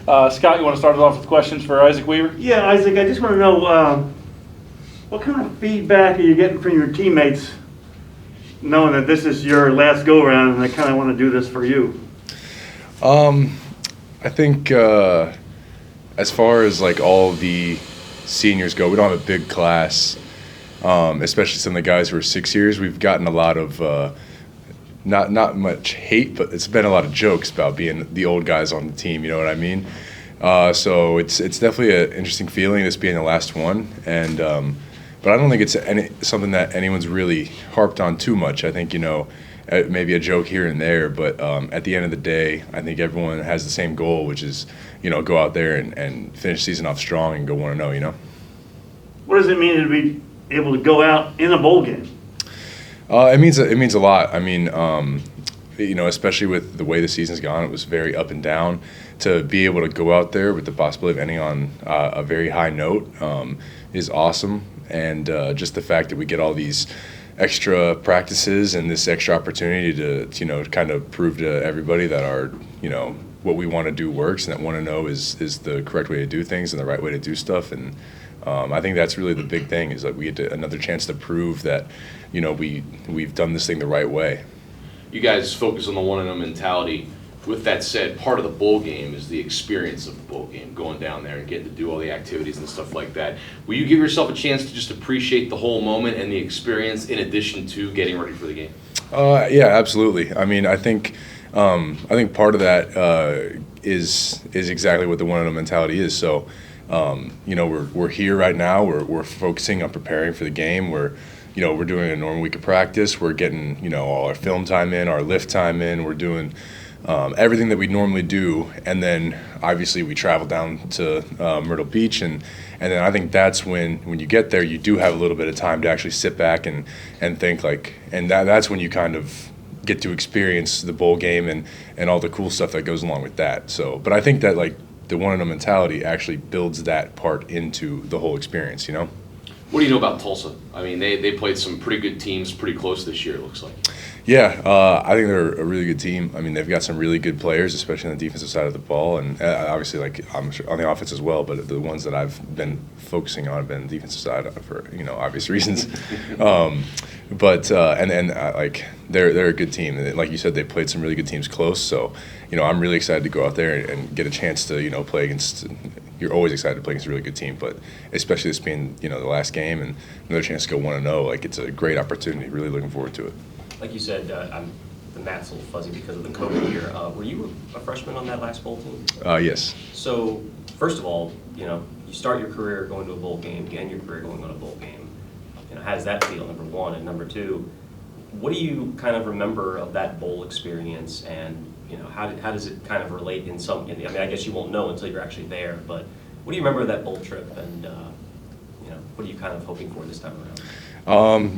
Scott, you want to start us off with questions for Isaac Weaver? Yeah, Isaac, I just want to know what kind of feedback are you getting from your teammates knowing that this is your last go-around and they kind of want to do this for you? I think as far as like all the seniors go, we don't have a big class, especially some of the guys who are 6 years. We've gotten a lot of not much hate, but it's been a lot of jokes about being the old guys on the team. You know what I mean? So it's definitely an interesting feeling, this being the last one, and but I don't think it's something that anyone's really harped on too much. I think, maybe a joke here and there, but at the end of the day, I think everyone has the same goal, which is, go out there and finish the season off strong and go 1-0, What does it mean to be able to go out in a bowl game? It means a lot. I mean, especially with the way the season's gone, it was very up and down. To be able to go out there with the possibility of ending on a very high note is awesome. And just the fact that we get all these extra practices and this extra opportunity to kind of prove to everybody that our, what we want to do works, and that 1-0 is the correct way to do things and the right way to do stuff. And I think that's really the big thing, is that we get another chance to prove that, we've done this thing the right way. You guys focus on the 1-0 mentality. With that said, part of the bowl game is the experience of the bowl game, going down there and getting to do all the activities and stuff like that. Will you give yourself a chance to just appreciate the whole moment and the experience in addition to getting ready for the game? Yeah, absolutely. I mean, I think part of that is exactly what the 1-0 mentality is. So, we're here right now. We're focusing on preparing for the game. We're doing a normal week of practice. We're getting, all our film time in, our lift time in. We're doing everything that we normally do, and then obviously we travel down to Myrtle Beach, and then I think that's when you get there, you do have a little bit of time to actually sit back and think, and that's when you kind of get to experience the bowl game and all the cool stuff that goes along with that. So, but I think that the 1-0 mentality actually builds that part into the whole experience, What do you know about Tulsa? I mean, they played some pretty good teams pretty close this year, it looks like. Yeah, I think they're a really good team. I mean, they've got some really good players, especially on the defensive side of the ball, and obviously, I'm sure on the offense as well. But the ones that I've been focusing on have been the defensive side for obvious reasons. They're a good team. And like you said, they played some really good teams close. So, I'm really excited to go out there and get a chance to play against. You're always excited to play against a really good team, but especially this being the last game and another chance to go 1-0, it's a great opportunity. Really looking forward to it. Like you said, the math's a little fuzzy because of the COVID year. Were you a freshman on that last bowl team? Yes. So, first of all, you start your career going to a bowl game, you end your career going to a bowl game. How does that feel, number one? And number two, what do you kind of remember of that bowl experience, and how does it kind of relate in some? I mean, I guess you won't know until you're actually there. But what do you remember of that bowl trip, and what are you kind of hoping for this time around?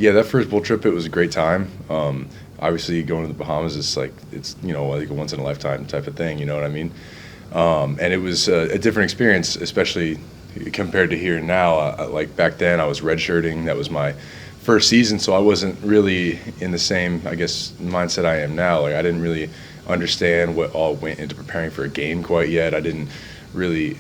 Yeah, that first bowl trip, it was a great time. Obviously, going to the Bahamas is it's like a once in a lifetime type of thing. You know what I mean? And it was a different experience, especially compared to here and now. Like back then, I was redshirting. That was my first season, so I wasn't really in the same, I guess, mindset I am now. I didn't really understand what all went into preparing for a game quite yet. I didn't really,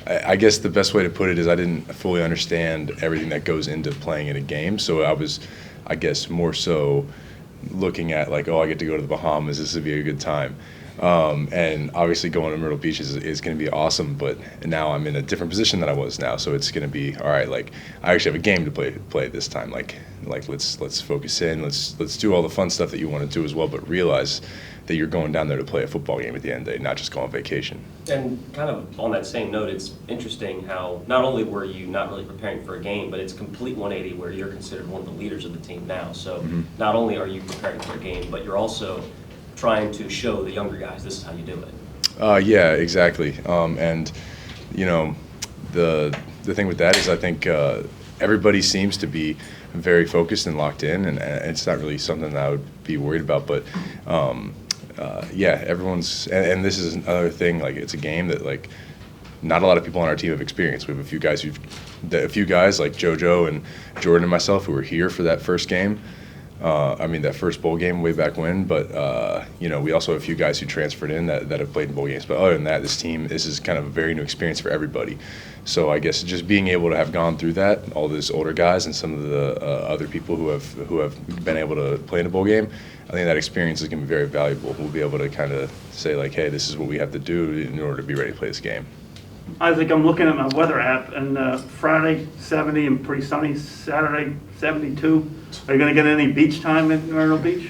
I guess the best way to put it is I didn't fully understand everything that goes into playing in a game. So I was, I guess, more so looking at I get to go to the Bahamas. This would be a good time. And obviously going to Myrtle Beach is going to be awesome, but now I'm in a different position than I was now. So it's going to be, all right, I actually have a game to play this time. Let's focus in. Let's do all the fun stuff that you want to do as well, but realize that you're going down there to play a football game at the end of the day, not just go on vacation. And kind of on that same note, it's interesting how not only were you not really preparing for a game, but it's complete 180 where you're considered one of the leaders of the team now. So not only are you preparing for a game, but you're also trying to show the younger guys this is how you do it. Yeah, exactly. And the thing with that is I think everybody seems to be very focused and locked in, and it's not really something that I would be worried about. But yeah, everyone's and this is another thing. It's a game that not a lot of people on our team have experienced. We have a few guys like Jojo and Jordan and myself who were here for that first game. that first bowl game way back when, but we also have a few guys who transferred in that have played in bowl games. But other than that, this is kind of a very new experience for everybody. So I guess just being able to have gone through that, all those older guys and some of the other people who have been able to play in a bowl game, I think that experience is going to be very valuable. We'll be able to kind of say like, hey, this is what we have to do in order to be ready to play this game. Isaac, I'm looking at my weather app, and Friday 70 and pretty sunny. Saturday 72. Are you going to get any beach time in Myrtle Beach?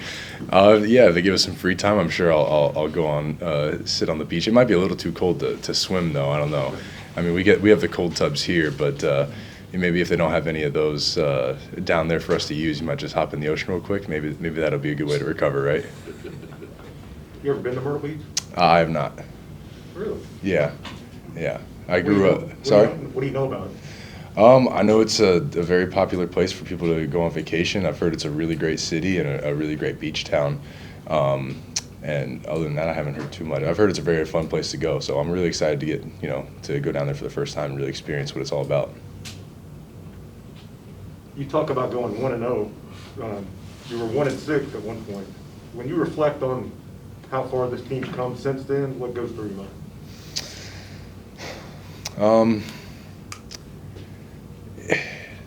Yeah, if they give us some free time, I'm sure I'll go on sit on the beach. It might be a little too cold to swim though. I don't know. I mean, we have the cold tubs here, but maybe if they don't have any of those down there for us to use, you might just hop in the ocean real quick. Maybe that'll be a good way to recover, right? You ever been to Myrtle Beach? I have not. Really? Yeah. I grew up. Sorry. What do you know about it? I know it's a very popular place for people to go on vacation. I've heard it's a really great city and a really great beach town. And other than that, I haven't heard too much. I've heard it's a very fun place to go. So I'm really excited to get, to go down there for the first time and really experience what it's all about. You talk about going 1-0. You were 1-6 at one point. When you reflect on how far this team's come since then, what goes through your mind?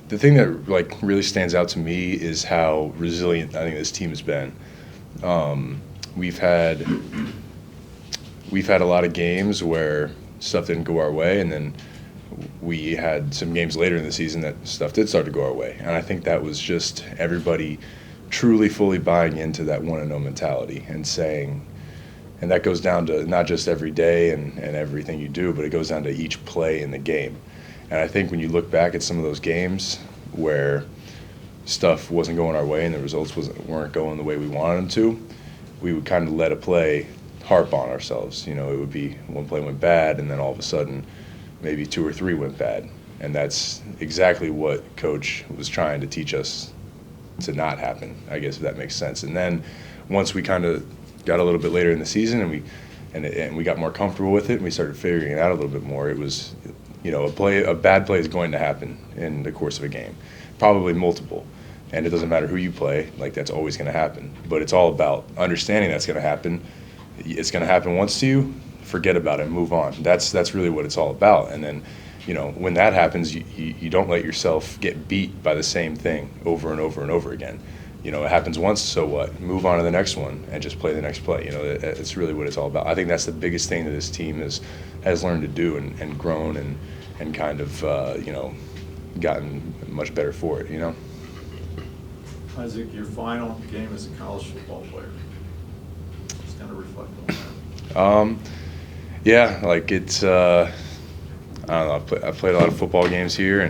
The thing that really stands out to me is how resilient I think this team has been. We've had a lot of games where stuff didn't go our way, and then we had some games later in the season that stuff did start to go our way. And I think that was just everybody truly fully buying into that 1-0 mentality and saying, and that goes down to not just every day and everything you do, but it goes down to each play in the game. And I think when you look back at some of those games where stuff wasn't going our way and the results weren't going the way we wanted them to, we would kind of let a play harp on ourselves. It would be one play went bad, and then all of a sudden maybe 2 or 3 went bad. And that's exactly what Coach was trying to teach us to not happen, I guess, if that makes sense. And then once we kind of got a little bit later in the season and we got more comfortable with it and we started figuring it out a little bit more, it was, a bad play is going to happen in the course of a game, probably multiple. And it doesn't matter who you play, that's always going to happen. But it's all about understanding that's going to happen. It's going to happen once to you, forget about it, move on. That's really what it's all about. And then, when that happens, you don't let yourself get beat by the same thing over and over and over again. It happens once, so what? Move on to the next one and just play the next play. It's really what it's all about. I think that's the biggest thing that this team has learned to do and grown and kind of, gotten much better for it, Isaac, your final game as a college football player. Just kind of reflect on that. Yeah, it's I don't know. I've played a lot of football games here,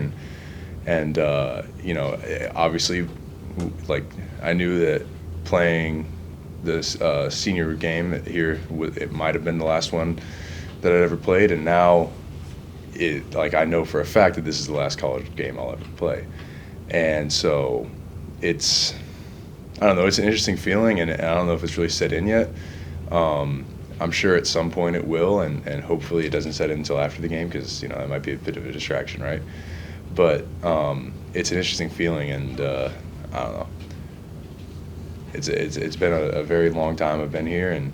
and obviously, I knew that playing this senior game here, it might have been the last one that I'd ever played, and now I know for a fact that this is the last college game I'll ever play, and so it's an interesting feeling, and I don't know if it's really set in yet. I'm sure at some point it will, and hopefully it doesn't set in until after the game, because it might be a bit of a distraction, right? But it's an interesting feeling, and I don't know. It's been a very long time I've been here, and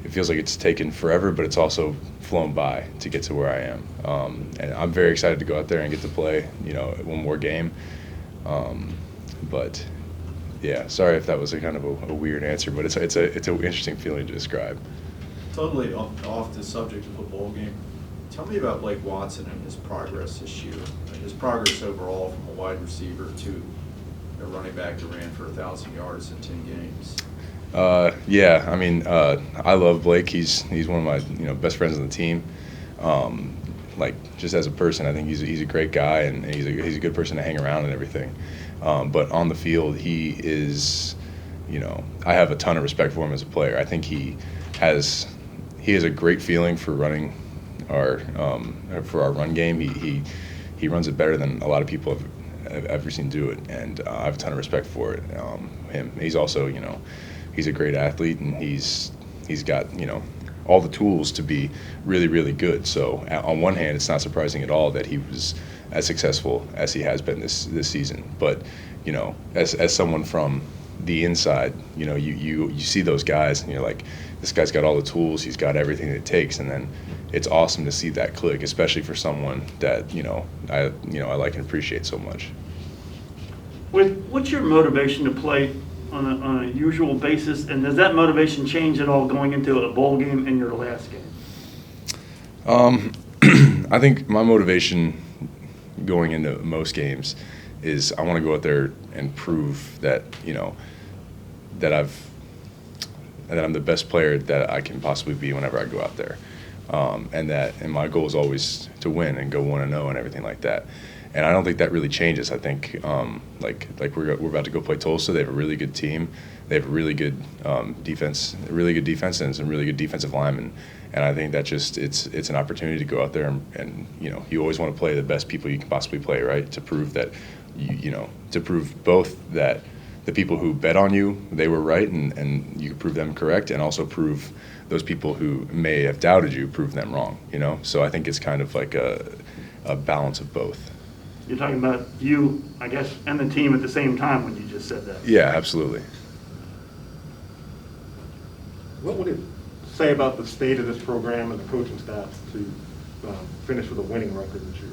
it feels like it's taken forever, but it's also flown by to get to where I am. And I'm very excited to go out there and get to play, one more game. But yeah, sorry if that was a kind of a weird answer, but it's an interesting feeling to describe. Totally off the subject of a bowl game. Tell me about Blake Watson and his progress this year. His progress overall from a wide receiver to a running back that ran for 1,000 yards in 10 games. Yeah, I love Blake. He's one of my best friends on the team. Just as a person, I think he's a great guy, and he's a good person to hang around and everything. But on the field, he is, I have a ton of respect for him as a player. I think he has a great feeling for running our run game. He runs it better than a lot of people have ever seen do it, and I have a ton of respect for it. He's also, he's a great athlete, and he's got all the tools to be really, really good. So on one hand, it's not surprising at all that he was as successful as he has been this season. But as someone from the inside, you see those guys and you're like, this guy's got all the tools, he's got everything it takes, and then it's awesome to see that click, especially for someone that I like and appreciate so much. What's your motivation to play on a usual basis, and does that motivation change at all going into a bowl game and your last game? I think my motivation going into most games is I want to go out there and prove that that I'm the best player that I can possibly be whenever I go out there, and my goal is always to win and go 1-0 and everything like that. And I don't think that really changes. I think like we're about to go play Tulsa. They have a really good team. They have a really good defense, and some really good defensive linemen. And I think that just it's an opportunity to go out there and you always want to play the best people you can possibly play, right? To prove that to prove both that the people who bet on you, they were right, and you prove them correct, and also prove those people who may have doubted you, prove them wrong. So I think it's kind of like a balance of both. You're talking about you, I guess, and the team at the same time when you just said that. Yeah, absolutely. What would it say about the state of this program and the coaching staff to finish with a winning record this year?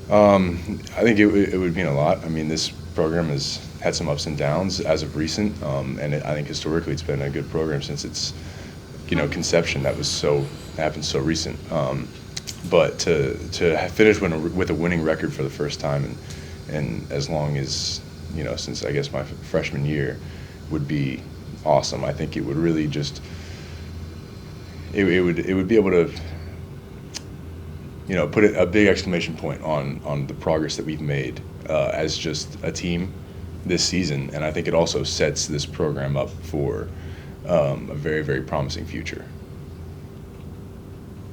I think it would mean a lot. I mean, this program has had some ups and downs as of recent, and I think historically it's been a good program since its conception. That happened so recent. But to finish with a winning record for the first time and as long as since I guess my freshman year would be awesome. I think it would really just it would be able to put a big exclamation point on the progress that we've made as just a team this season, and I think it also sets this program up for a very, very promising future.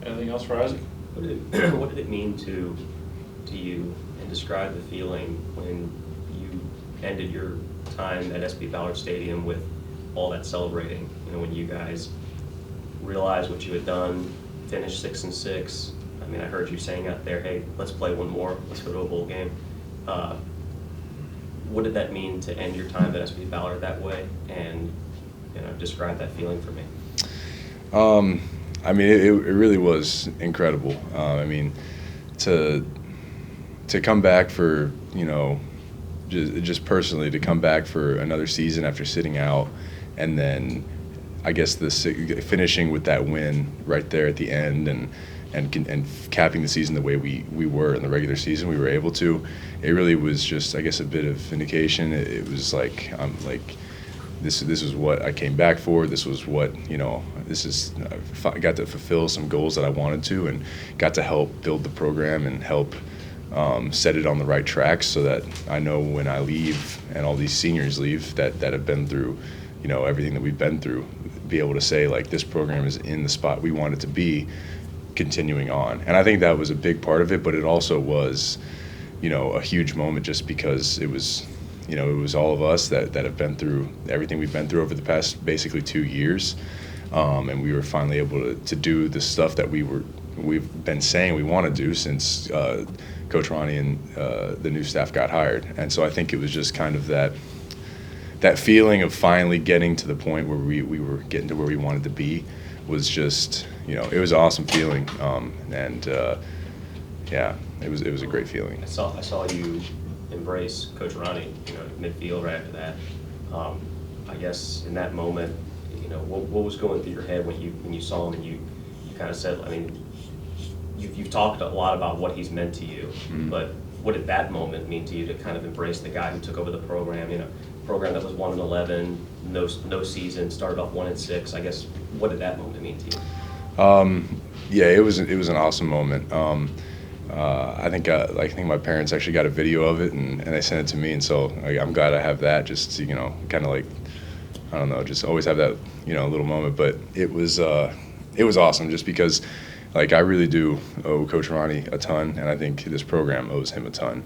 Anything else for Isaac? What did it mean to you, and describe the feeling when you ended your time at SB Ballard Stadium with all that celebrating? When you guys realized what you had done, finished 6-6. I mean, I heard you saying out there, "Hey, let's play one more. Let's go to a bowl game." What did that mean to end your time at SB Ballard that way? And describe that feeling for me. I mean, it really was incredible. I mean, to come back for just personally to come back for another season after sitting out, and then I guess finishing with that win right there at the end, and capping the season the way we were in the regular season, we were able to. It really was just, I guess, a bit of vindication. It was like this is what I came back for. This was what I got to fulfill some goals that I wanted to, and got to help build the program and help set it on the right tracks, so that I know when I leave and all these seniors leave that have been through everything that we've been through, be able to say like this program is in the spot we want it to be, continuing on. And I think that was a big part of it, but it also was a huge moment just because it was it was all of us that have been through everything we've been through over the past basically 2 years, and we were finally able to do the stuff that we've been saying we want to do since Coach Ronnie and the new staff got hired. And so I think it was just kind of that feeling of finally getting to the point where we were getting to where we wanted to be was just, it was an awesome feeling. Yeah, it was a great feeling. I saw you embrace Coach Ronnie, midfield right after that. I guess in that moment, what was going through your head when you saw him and you kind of said, I mean, you've talked a lot about what he's meant to you, but what did that moment mean to you to kind of embrace the guy who took over the program? Program that was 1-11, no season, started off 1-6. I guess what did that moment mean to you? Yeah, it was an awesome moment. I think my parents actually got a video of it and they sent it to me, and so I'm glad I have that. Just to, kind of like, I don't know, just always have that little moment. But it was awesome just because I really do owe Coach Ronnie a ton, and I think this program owes him a ton.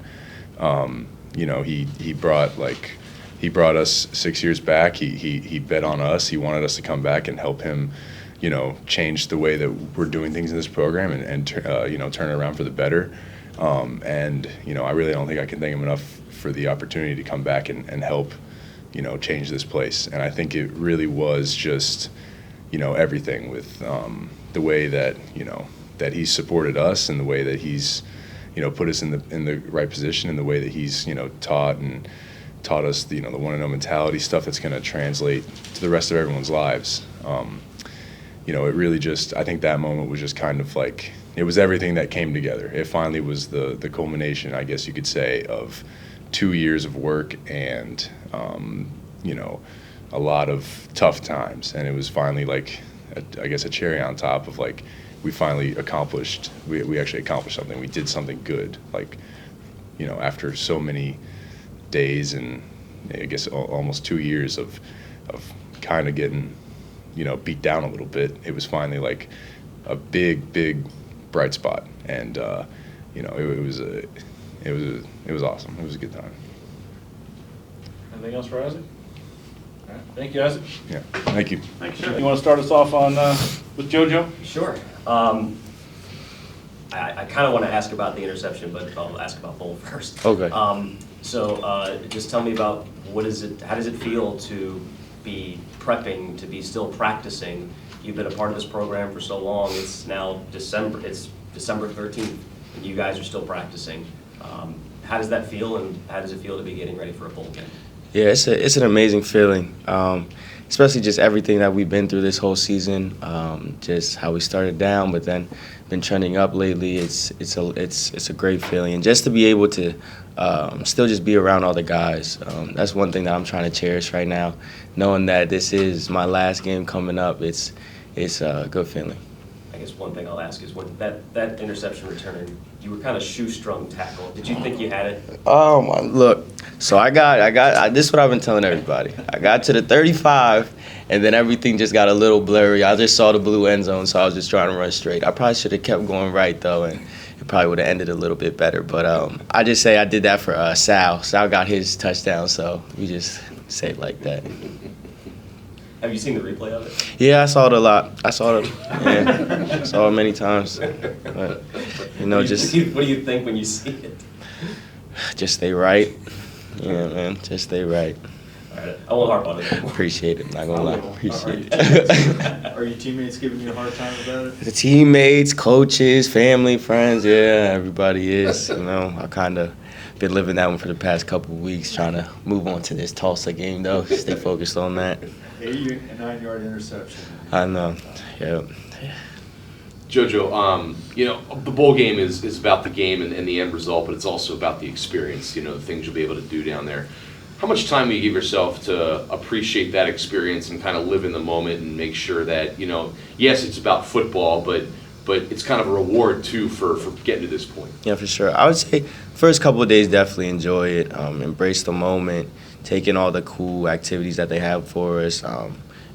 He brought us 6 years back. He bet on us. He wanted us to come back and help him, change the way that we're doing things in this program and turn it around for the better. I really don't think I can thank him enough for the opportunity to come back and help change this place. And I think it really was just, everything with the way that, that he's supported us and the way that he's, put us in the right position and the way that he's, taught us the 1-0 mentality, stuff that's going to translate to the rest of everyone's lives. It really just, I think that moment was just kind of like, it was everything that came together. It finally was the culmination, I guess you could say, of 2 years of work and, a lot of tough times. And it was finally like, I guess, a cherry on top of like, we finally accomplished, we actually accomplished something. We did something good, like, after so many days and I guess almost 2 years of kind of getting, beat down a little bit. It was finally like a big bright spot, and it was awesome. It was a good time. Anything else for Isaac? All right. Thank you, Isaac. Yeah, thank you. Thanks, You sir. want to start us off on with JoJo? Sure. I kind of want to ask about the interception, but I'll ask about Bowl first. Okay. So just tell me about how does it feel to be prepping, to be still practicing? You've been a part of this program for so long. It's now December 13th, and you guys are still practicing. How does that feel, and how does it feel to be getting ready for a bowl game? Yeah, it's an amazing feeling, especially just everything that we've been through this whole season. Just how we started down, but then been trending up lately. It's a great feeling, and just to be able to still just be around all the guys. That's one thing that I'm trying to cherish right now, knowing that this is my last game coming up. It's a good feeling. I guess one thing I'll ask is when that interception return, you were kind of shoestrung tackle. Did you think you had it? Look, so I got this is what I've been telling everybody. I got to the 35, and then everything just got a little blurry. I just saw the blue end zone, so I was just trying to run straight. I probably should have kept going right, though, and it probably would have ended a little bit better. But I just say I did that for Sal. Sal got his touchdown, so we just say it like that. Have you seen the replay of it? Yeah, I saw it a lot. I saw it many times. But, just What do you think when you see it? just stay right. Yeah, man, just stay right. All right, I won't harp on it anymore. Appreciate it. Not gonna lie. Appreciate it. Are your teammates giving you a hard time about it? The teammates, coaches, family, friends, yeah, everybody is. I kind of been living that one for the past couple of weeks, trying to move on to this Tulsa game, though. Stay focused on that. 89-yard interception. I know. Yeah. JoJo, the bowl game is about the game and the end result, but it's also about the experience, the things you'll be able to do down there. How much time do you give yourself to appreciate that experience and kind of live in the moment and make sure that, yes, it's about football, but it's kind of a reward, too, for getting to this point? Yeah, for sure. I would say first couple of days, definitely enjoy it, embrace the moment, taking all the cool activities that they have for us.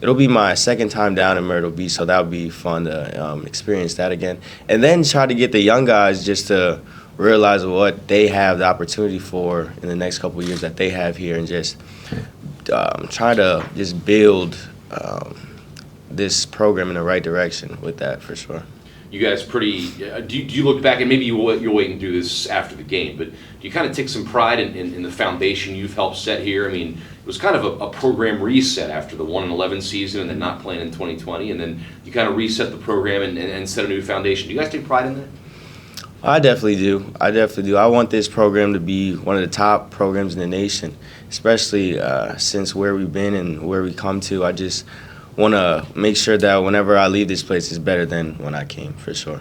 It'll be my second time down in Myrtle Beach, so that would be fun to experience that again. And then try to get the young guys just to realize what they have the opportunity for in the next couple of years that they have here, and just try to just build this program in the right direction with that, for sure. You guys do you look back, and maybe you'll wait and do this after the game, but do you kind of take some pride in the foundation you've helped set here? I mean, it was kind of a program reset after the 1-11 season and then not playing in 2020, and then you kind of reset the program and set a new foundation. Do you guys take pride in that? I definitely do. I want this program to be one of the top programs in the nation, especially since where we've been and where we come to. I just want to make sure that whenever I leave this place, it's better than when I came, for sure.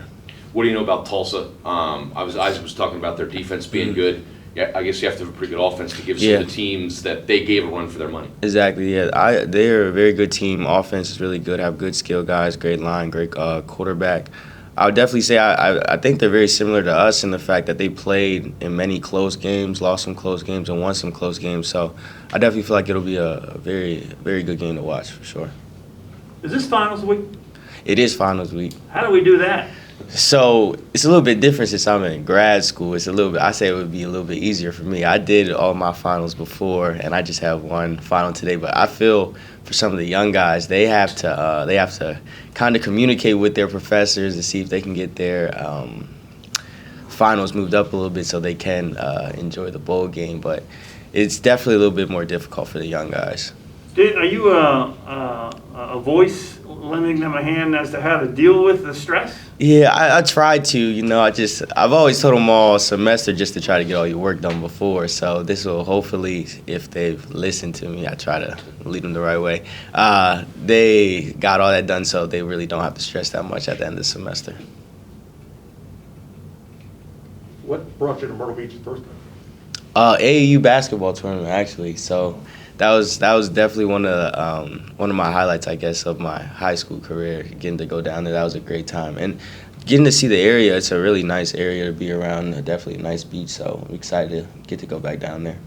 What do you know about Tulsa? Isaac was talking about their defense being good. Yeah, I guess you have to have a pretty good offense to give some of the teams that they gave a run for their money. Exactly, yeah. They're a very good team. Offense is really good, have good skill guys, great line, great quarterback. I would definitely say I think they're very similar to us in the fact that they played in many close games, lost some close games, and won some close games. So I definitely feel like it'll be a very, very good game to watch, for sure. Is this finals week? It is finals week. How do we do that? So it's a little bit different since I'm in grad school. I say it would be a little bit easier for me. I did all my finals before, and I just have one final today. But I feel for some of the young guys, they have to kind of communicate with their professors to see if they can get their finals moved up a little bit so they can enjoy the bowl game. But it's definitely a little bit more difficult for the young guys. Are you a voice lending them a hand as to how to deal with the stress? Yeah, I try to, I've always told them all semester just to try to get all your work done before. So this will hopefully, if they've listened to me, I try to lead them the right way. They got all that done so they really don't have to stress that much at the end of the semester. What brought you to Myrtle Beach the first time? AAU basketball tournament, actually. So that was definitely one of my highlights, I guess, of my high school career. Getting to go down there, that was a great time, and getting to see the area. It's a really nice area to be around. Definitely a nice beach. So I'm excited to get to go back down there.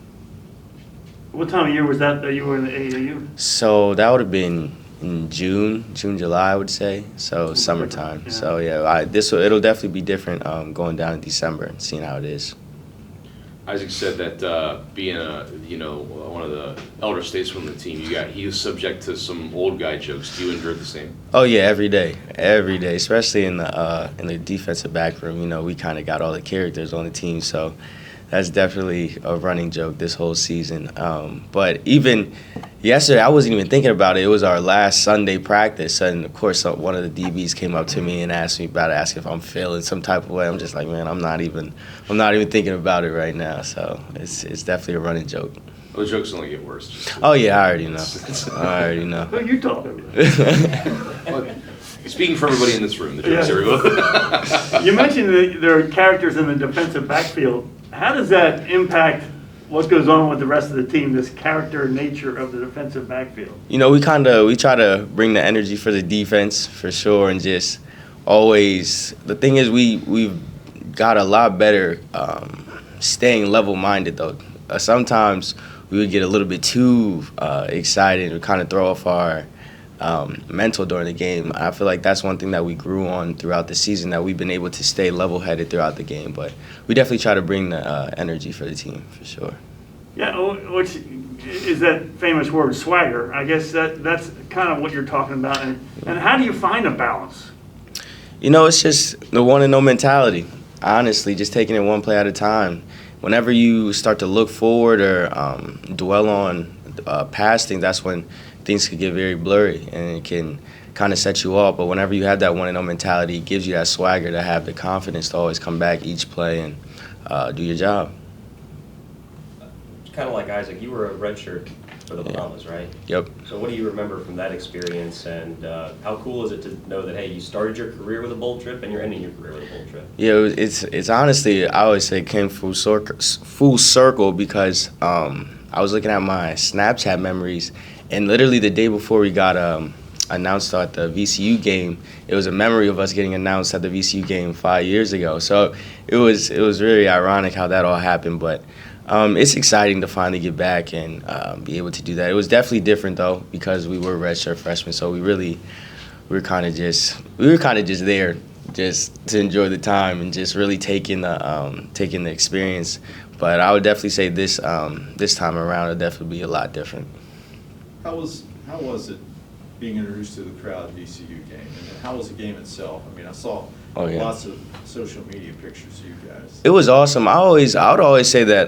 What time of year was that you were in the AAU? So that would have been in June, July, I would say. So summertime. Yeah. So yeah, it'll definitely be different going down in December and seeing how it is. Isaac said that being one of the elder statesmen on the team, he was subject to some old guy jokes. Do you endure the same? Oh yeah, every day, especially in the defensive back room. We kind of got all the characters on the team, so that's definitely a running joke this whole season. But even yesterday, I wasn't even thinking about it. It was our last Sunday practice, and of course, one of the DBs came up to me and asked me about it, asking if I'm feeling some type of way. I'm just like, man, I'm not even thinking about it right now. So it's definitely a running joke. Well, the jokes only get worse. Oh yeah, I already know. Who are you talking about? Well, speaking for everybody in this room, the jokes Yeah. everyone. You mentioned that there are characters in the defensive backfield. How does that impact what goes on with the rest of the team, this character nature of the defensive backfield? We try to bring the energy for the defense for sure, and just always, the thing is we've got a lot better staying level-minded though. Sometimes we would get a little bit too excited and kind of throw off our mental during the game. I feel like that's one thing that we grew on throughout the season, that we've been able to stay level-headed throughout the game. But we definitely try to bring the energy for the team, for sure. Yeah, which is that famous word, swagger. I guess that's kind of what you're talking about. And how do you find a balance? It's just the one and no mentality. Honestly, just taking it one play at a time. Whenever you start to look forward or dwell on past things, that's when things could get very blurry and it can kind of set you off. But whenever you have that one and no mentality, it gives you that swagger to have the confidence to always come back each play and do your job. Kind of like Isaac, you were a redshirt for the Bahamas, right? Yep. So what do you remember from that experience, and how cool is it to know that, hey, you started your career with a bowl trip and you're ending your career with a bowl trip? Yeah, it's honestly, I always say it came full circle because I was looking at my Snapchat memories, and literally the day before we got announced at the VCU game, it was a memory of us getting announced at the VCU game 5 years ago. So it was really ironic how that all happened, but it's exciting to finally get back and be able to do that. It was definitely different though, because we were redshirt freshmen, so we were kind of just there just to enjoy the time and just really taking the experience. But I would definitely say this time around it'll definitely be a lot different. How was it being introduced to the crowd at the VCU game? And how was the game itself? I mean, I saw lots of social media pictures of you guys. It was awesome. I would always say that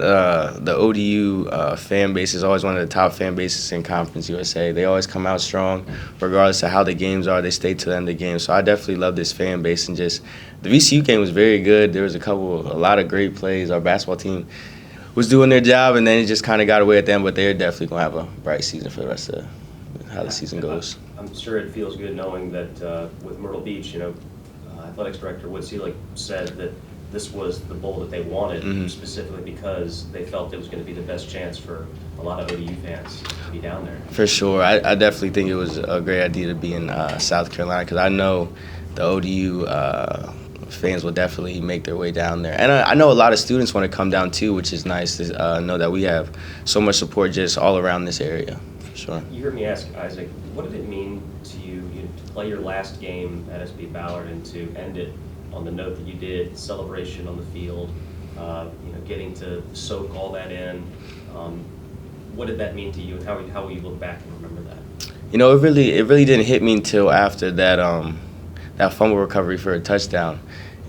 the ODU fan base is always one of the top fan bases in Conference USA. They always come out strong, regardless of how the games are. They stay to the end of the game. So I definitely love this fan base, and just the VCU game was very good. There was a lot of great plays. Our basketball team was doing their job, and then it just kind of got away at the end. But they're definitely gonna have a bright season for the rest of how the season goes. I'm sure it feels good knowing that with Myrtle Beach, athletics director Wood Seelig said that this was the bowl that they wanted, specifically because they felt it was going to be the best chance for a lot of ODU fans to be down there. For sure. I definitely think it was a great idea to be in South Carolina, because I know the ODU fans will definitely make their way down there. And I know a lot of students want to come down too, which is nice to know that we have so much support just all around this area. For sure. You heard me ask Isaac, what did it mean to you, to play your last game at SB Ballard and to end it on the note that you did, celebration on the field, getting to soak all that in? What did that mean to you, and how will you look back and remember that? It really didn't hit me until after that fumble recovery for a touchdown,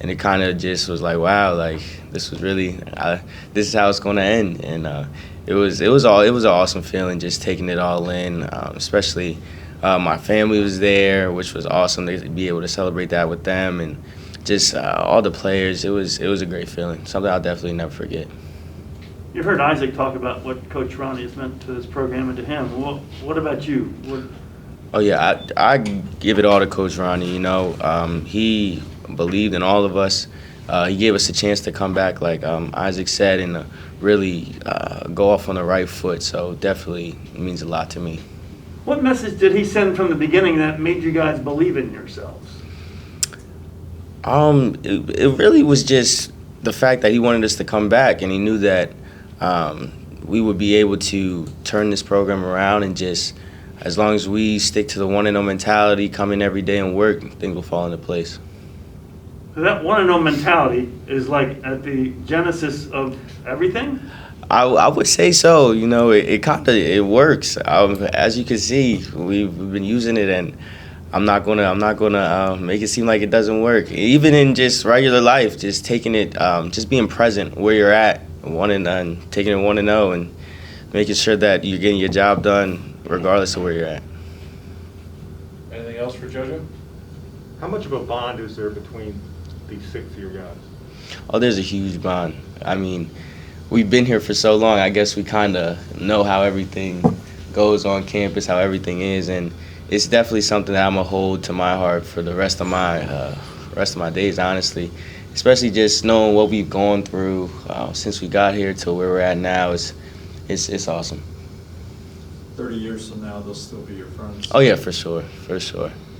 and it kind of just was like, wow, like this was really this is how it's going to end. And it was an awesome feeling just taking it all in, especially my family was there, which was awesome to be able to celebrate that with them, and just all the players. It was a great feeling, something I'll definitely never forget. You've heard Isaac talk about what Coach Ronnie has meant to this program and to him. Well, what about you? Oh yeah, I give it all to Coach Ronnie. You know, he believed in all of us. He gave us a chance to come back, like Isaac said, and really go off on the right foot. So definitely it means a lot to me. What message did he send from the beginning that made you guys believe in yourselves? It really was just the fact that he wanted us to come back, and he knew that we would be able to turn this program around, and just as long as we stick to the 1-0 mentality, come in every day and work, things will fall into place. So that 1-0 mentality is like at the genesis of everything? I would say so. You know, it works. As you can see, we've been using it, and I'm not gonna make it seem like it doesn't work. Even in just regular life, just taking it, just being present where you're at, taking it 1-0, and making sure that you're getting your job done regardless of where you're at. Anything else for JoJo? How much of a bond is there between these 6 of your guys? Oh, there's a huge bond. I mean, we've been here for so long. I guess we kind of know how everything goes on campus, how everything is, and it's definitely something that I'm gonna hold to my heart for the rest of my days, honestly. Especially just knowing what we've gone through since we got here to where we're at now it's awesome. 30 years from now, they'll still be your friends. Oh yeah, for sure.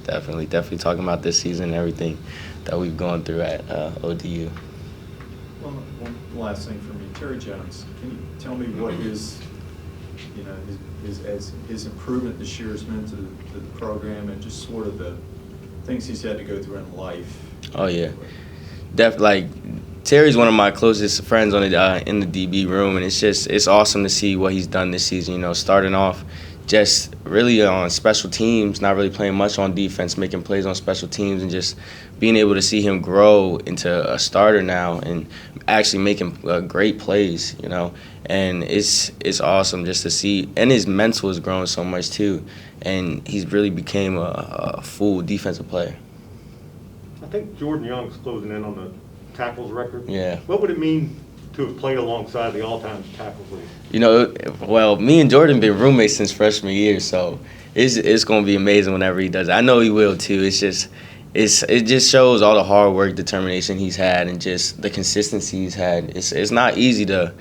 Definitely talking about this season and everything that we've gone through at ODU. One last thing for me, Terry Jones. Can you tell me what his improvement this year has meant to the program, and just sort of the things he's had to go through in life? Oh yeah, Terry's one of my closest friends in the DB room, and it's awesome to see what he's done this season. You know, starting off just really on special teams, not really playing much on defense, making plays on special teams, and just being able to see him grow into a starter now and actually making great plays, you know. And it's awesome just to see. And his mental has grown so much too, and he's really became a full defensive player. I think Jordan Young's closing in on the tackles record. Yeah. What would it mean to have played alongside the all-time tackles league? You know, well, me and Jordan been roommates since freshman year, so it's going to be amazing whenever he does it. I know he will too. It just shows all the hard work, determination he's had, and just the consistency he's had. It's not easy to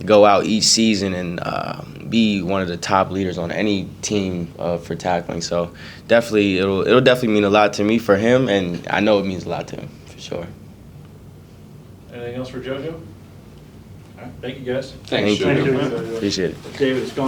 go out each season and be one of the top leaders on any team for tackling. So definitely, it'll definitely mean a lot to me for him, and I know it means a lot to him for sure. Anything else for JoJo? All right, thank you guys. Thanks, Thank you. JoJo. Appreciate it. David, it's gone.